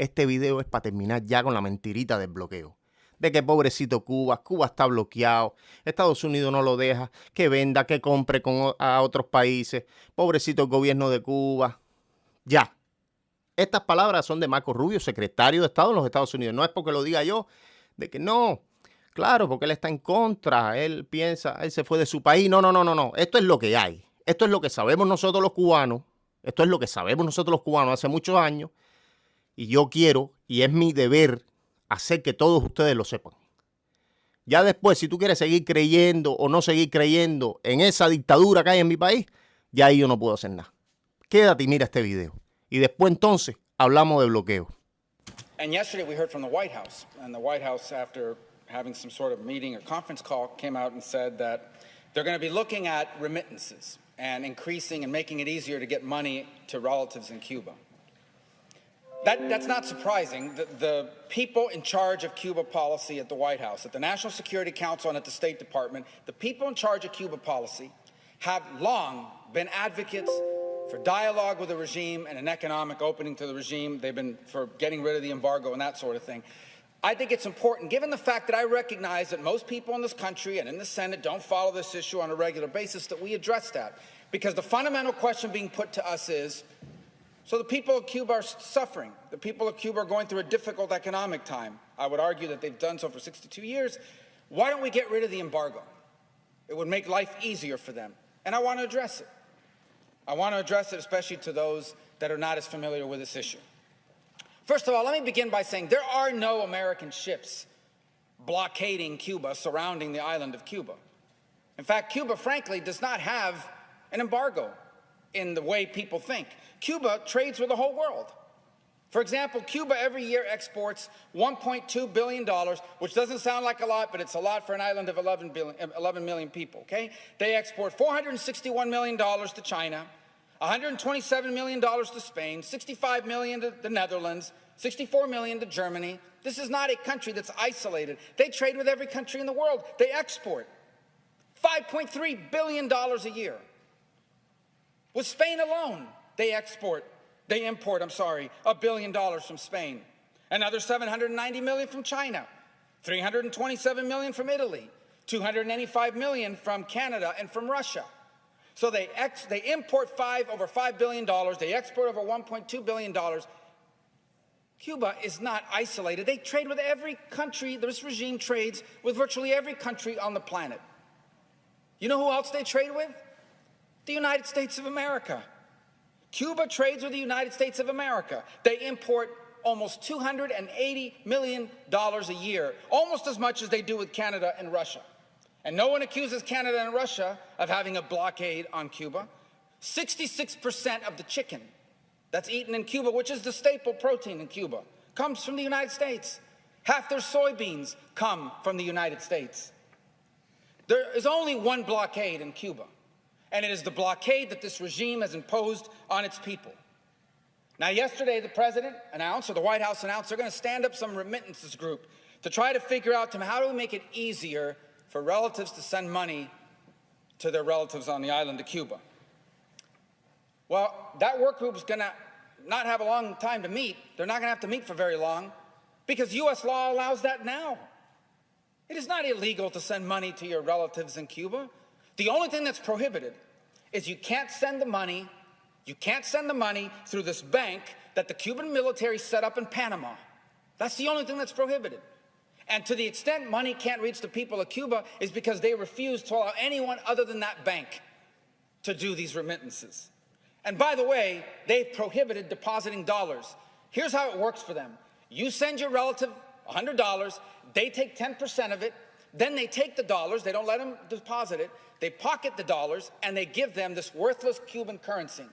Este video es para terminar ya con la mentirita del bloqueo. De que pobrecito Cuba, Cuba está bloqueado, Estados Unidos no lo deja, que venda, que compre a otros países, pobrecito el gobierno de Cuba. Ya. Estas palabras son de Marco Rubio, secretario de Estado en los Estados Unidos. No es porque lo diga yo, de que no, claro, porque él está en contra, él piensa, él se fue de su país. No. Esto es lo que hay. Esto es lo que sabemos nosotros los cubanos. Esto es lo que sabemos nosotros los cubanos hace muchos años. Y yo quiero, y es mi deber, hacer que todos ustedes lo sepan. Ya después, si tú quieres seguir creyendo o no seguir creyendo en esa dictadura que hay en mi país, ya ahí yo no puedo hacer nada. Quédate y mira este video. Y después entonces hablamos de bloqueo. And yesterday we heard from the White House. And the White House, after having some sort of meeting or conference call, came out and said that they're going to be looking at remittances and increasing and making it easier to get money to relatives in Cuba. That's not surprising. The people in charge of Cuba policy at the White House, at the National Security Council and at the State Department, the people in charge of Cuba policy have long been advocates for dialogue with the regime and an economic opening to the regime. They've been for getting rid of the embargo and that sort of thing. I think it's important, given the fact that I recognize that most people in this country and in the Senate don't follow this issue on a regular basis, that we address that. Because the fundamental question being put to us is, so the people of Cuba are suffering. The people of Cuba are going through a difficult economic time. I would argue that they've done so for 62 years. Why don't we get rid of the embargo? It would make life easier for them. And I want to address it. I want to address it especially to those that are not as familiar with this issue. First of all, let me begin by saying there are no American ships blockading Cuba, surrounding the island of Cuba. In fact, Cuba, frankly, does not have an embargo in the way people think. Cuba trades with the whole world. For example, Cuba every year exports $1.2 billion, which doesn't sound like a lot, but it's a lot for an island of 11 million people, okay? They export $461 million to China, $127 million to Spain, $65 million to the Netherlands, $64 million to Germany. This is not a country that's isolated. They trade with every country in the world. They export $5.3 billion a year. With Spain alone, they import, $1 billion from Spain. Another $790 million from China, $327 million from Italy, $285 million from Canada and from Russia. So they import over $5 billion, they export over $1.2 billion. Cuba is not isolated. They trade with every country. This regime trades with virtually every country on the planet. You know who else they trade with? The United States of America. Cuba trades with the United States of America. They import almost $280 million a year, almost as much as they do with Canada and Russia. And no one accuses Canada and Russia of having a blockade on Cuba. 66% of the chicken that's eaten in Cuba, which is the staple protein in Cuba, comes from the United States. Half their soybeans come from the United States. There is only one blockade in Cuba, and it is the blockade that this regime has imposed on its people. Now, yesterday, the president announced, or the White House announced, they're going to stand up some remittances group to try to figure out how do we make it easier for relatives to send money to their relatives on the island of Cuba. Well, that work group is going to not have a long time to meet. They're not going to have to meet for very long because U.S. law allows that now. It is not illegal to send money to your relatives in Cuba. The only thing that's prohibited is you can't send the money through this bank that the Cuban military set up in Panama. That's the only thing that's prohibited. And to the extent money can't reach the people of Cuba is because they refuse to allow anyone other than that bank to do these remittances. And by the way, they've prohibited depositing dollars. Here's how it works for them. You send your relative $100, they take 10% of it, then they take the dollars, they don't let them deposit it, they pocket the dollars, and they give them this worthless Cuban currency.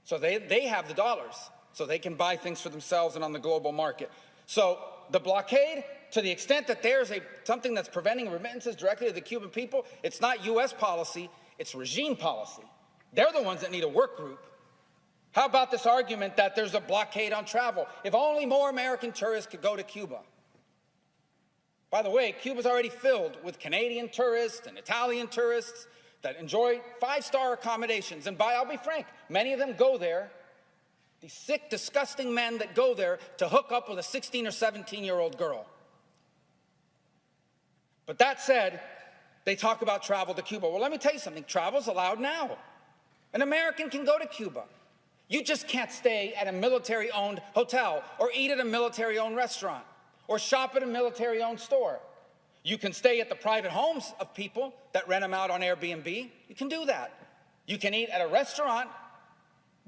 So they have the dollars, so they can buy things for themselves and on the global market. So the blockade, to the extent that there's something that's preventing remittances directly to the Cuban people, it's not U.S. policy, it's regime policy. They're the ones that need a work group. How about this argument that there's a blockade on travel? If only more American tourists could go to Cuba. By the way, Cuba's already filled with Canadian tourists and Italian tourists that enjoy five-star accommodations. And I'll be frank, many of them go there These sick, disgusting men that go there to hook up with a 16 or 17-year-old girl. But that said, they talk about travel to Cuba. Well, let me tell you something. Travel's allowed now. An American can go to Cuba. You just can't stay at a military-owned hotel or eat at a military-owned restaurant or shop at a military-owned store. You can stay at the private homes of people that rent them out on Airbnb. You can do that. You can eat at a restaurant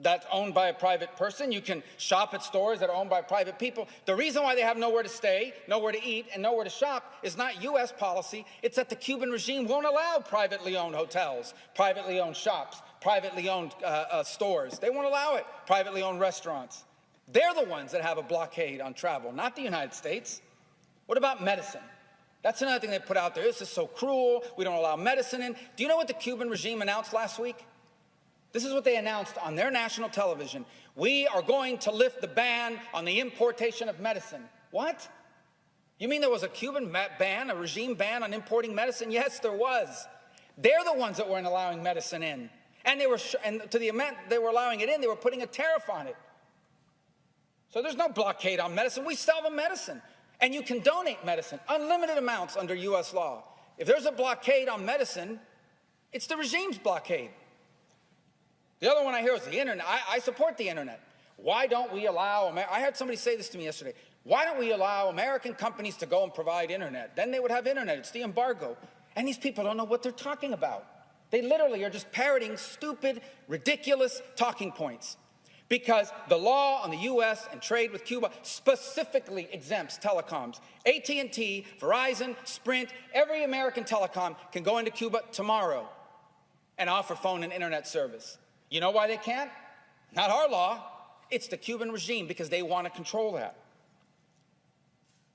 that's owned by a private person. You can shop at stores that are owned by private people. The reason why they have nowhere to stay, nowhere to eat, and nowhere to shop is not U.S. policy. It's that the Cuban regime won't allow privately owned hotels, privately owned shops, privately owned stores. They won't allow it, privately owned restaurants. They're the ones that have a blockade on travel, not the United States. What about medicine? That's another thing they put out there. This is so cruel. We don't allow medicine in. Do you know what the Cuban regime announced last week? This is what they announced on their national television. We are going to lift the ban on the importation of medicine. What? You mean there was a Cuban ban, a regime ban on importing medicine? Yes, there was. They're the ones that weren't allowing medicine in. And to the amount they were allowing it in, they were putting a tariff on it. So there's no blockade on medicine. We sell the medicine. And you can donate medicine, unlimited amounts under U.S. law. If there's a blockade on medicine, it's the regime's blockade. The other one I hear is the internet. I support the internet. Why don't we allow, I had somebody say this to me yesterday, why don't we allow American companies to go and provide internet? Then they would have internet. It's the embargo. And these people don't know what they're talking about. They literally are just parroting stupid, ridiculous talking points. Because the law on the U.S. and trade with Cuba specifically exempts telecoms. AT&T, Verizon, Sprint, every American telecom can go into Cuba tomorrow and offer phone and internet service. You know why they can't? Not our law. It's the Cuban regime because they want to control that.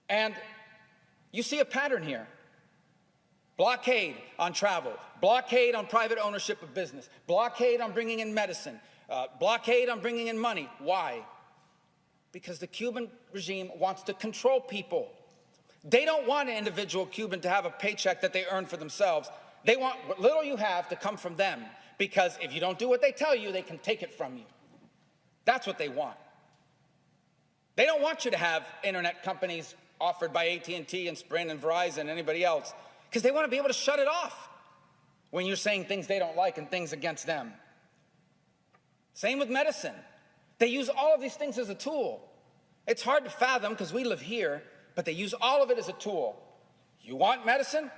And you see a pattern here. Blockade on travel, blockade on private ownership of business, blockade on bringing in medicine, blockade on bringing in money. Why? Because the Cuban regime wants to control people. They don't want an individual Cuban to have a paycheck that they earn for themselves. They want what little you have to come from them, because if you don't do what they tell you, they can take it from you. That's what they want. They don't want you to have internet companies offered by AT&T and Sprint and Verizon and anybody else, because they want to be able to shut it off when you're saying things they don't like and things against them. Same with medicine. They use all of these things as a tool. It's hard to fathom because we live here, but they use all of it as a tool. You want medicine?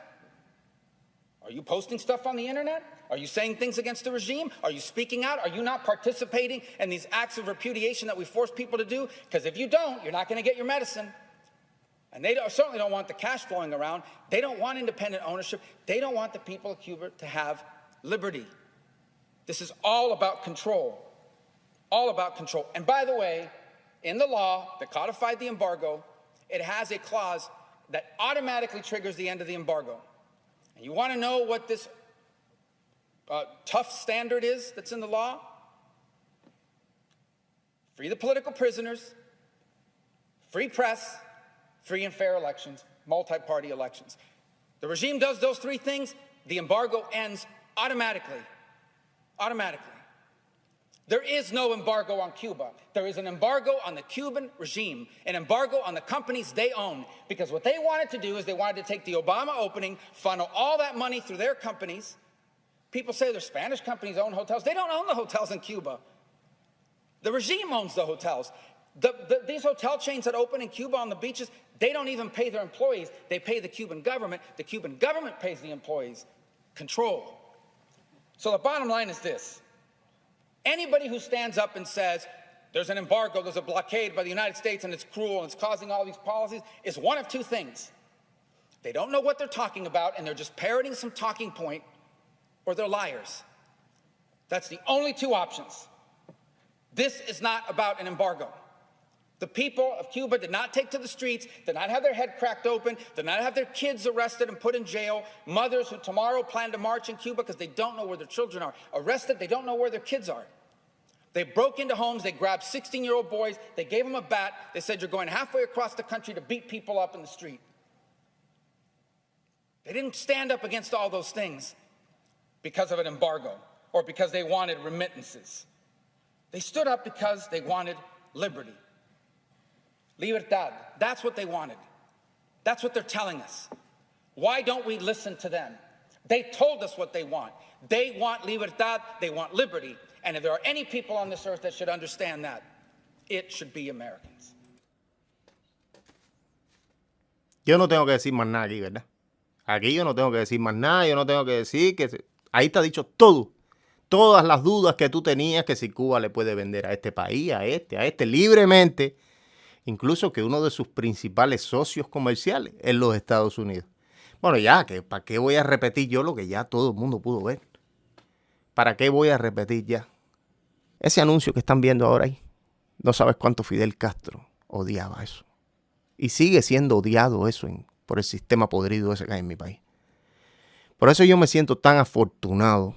Are you posting stuff on the internet? Are you saying things against the regime? Are you speaking out? Are you not participating in these acts of repudiation that we force people to do? Because if you don't, you're not going to get your medicine. And they certainly don't want the cash flowing around. They don't want independent ownership. They don't want the people of Cuba to have liberty. This is all about control. All about control. And by the way, in the law that codified the embargo, it has a clause that automatically triggers the end of the embargo. And you want to know what this tough standard is that's in the law? Free the political prisoners, free press, free and fair elections, multi-party elections. The regime does those three things, the embargo ends automatically. Automatically. There is no embargo on Cuba. There is an embargo on the Cuban regime, an embargo on the companies they own. Because what they wanted to do is they wanted to take the Obama opening, funnel all that money through their companies. People say their Spanish companies own hotels. They don't own the hotels in Cuba. The regime owns the hotels. These hotel chains that open in Cuba on the beaches, they don't even pay their employees. They pay the Cuban government. The Cuban government pays the employees. Control. So the bottom line is this. Anybody who stands up and says there's an embargo, there's a blockade by the United States and it's cruel and it's causing all these policies is one of two things. They don't know what they're talking about and they're just parroting some talking point, or they're liars. That's the only two options. This is not about an embargo. The people of Cuba did not take to the streets, did not have their head cracked open, did not have their kids arrested and put in jail. Mothers who tomorrow plan to march in Cuba because they don't know where their children are. Arrested, they don't know where their kids are. They broke into homes, they grabbed 16-year-old boys, they gave them a bat, they said, you're going halfway across the country to beat people up in the street. They didn't stand up against all those things because of an embargo or because they wanted remittances. They stood up because they wanted liberty. Libertad. That's what they wanted. That's what they're telling us. Why don't we listen to them? They told us what they want. They want libertad, they want liberty. And if there are any people on this earth that should understand that, it should be Americans. Yo no tengo que decir más nada aquí, ¿verdad? Aquí yo no tengo que decir más nada, yo no tengo que decir que... Ahí está dicho todo. Todas las dudas que tú tenías que si Cuba le puede vender a este país, a este, libremente. Incluso que uno de sus principales socios comerciales es los Estados Unidos. Bueno, ya, que ¿para qué voy a repetir yo lo que ya todo el mundo pudo ver? ¿Para qué voy a repetir ya? Ese anuncio que están viendo ahora ahí, no sabes cuánto Fidel Castro odiaba eso. Y sigue siendo odiado eso por el sistema podrido ese que hay en mi país. Por eso yo me siento tan afortunado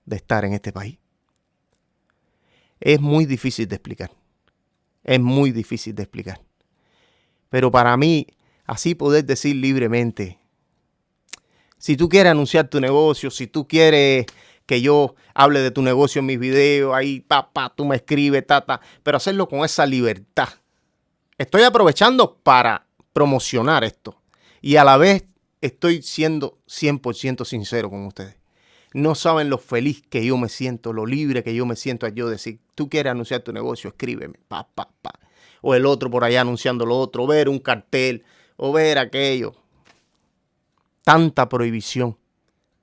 de estar en este país. Es muy difícil de explicar. Es muy difícil de explicar. Pero para mí, así poder decir libremente, si tú quieres anunciar tu negocio, si tú quieres que yo hable de tu negocio en mis videos, ahí, tú me escribes, pero hacerlo con esa libertad. Estoy aprovechando para promocionar esto y a la vez estoy siendo 100% sincero con ustedes. No saben lo feliz que yo me siento, lo libre que yo me siento al yo decir, tú quieres anunciar tu negocio, escríbeme, O el otro por allá anunciando lo otro, ver un cartel o ver aquello. Tanta prohibición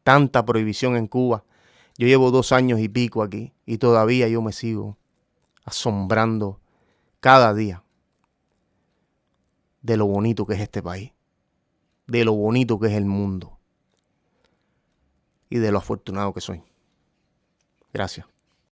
en Cuba. Yo llevo 2 años y pico aquí y todavía yo me sigo asombrando cada día de lo bonito que es este país, de lo bonito que es el mundo y de lo afortunado que soy. Gracias.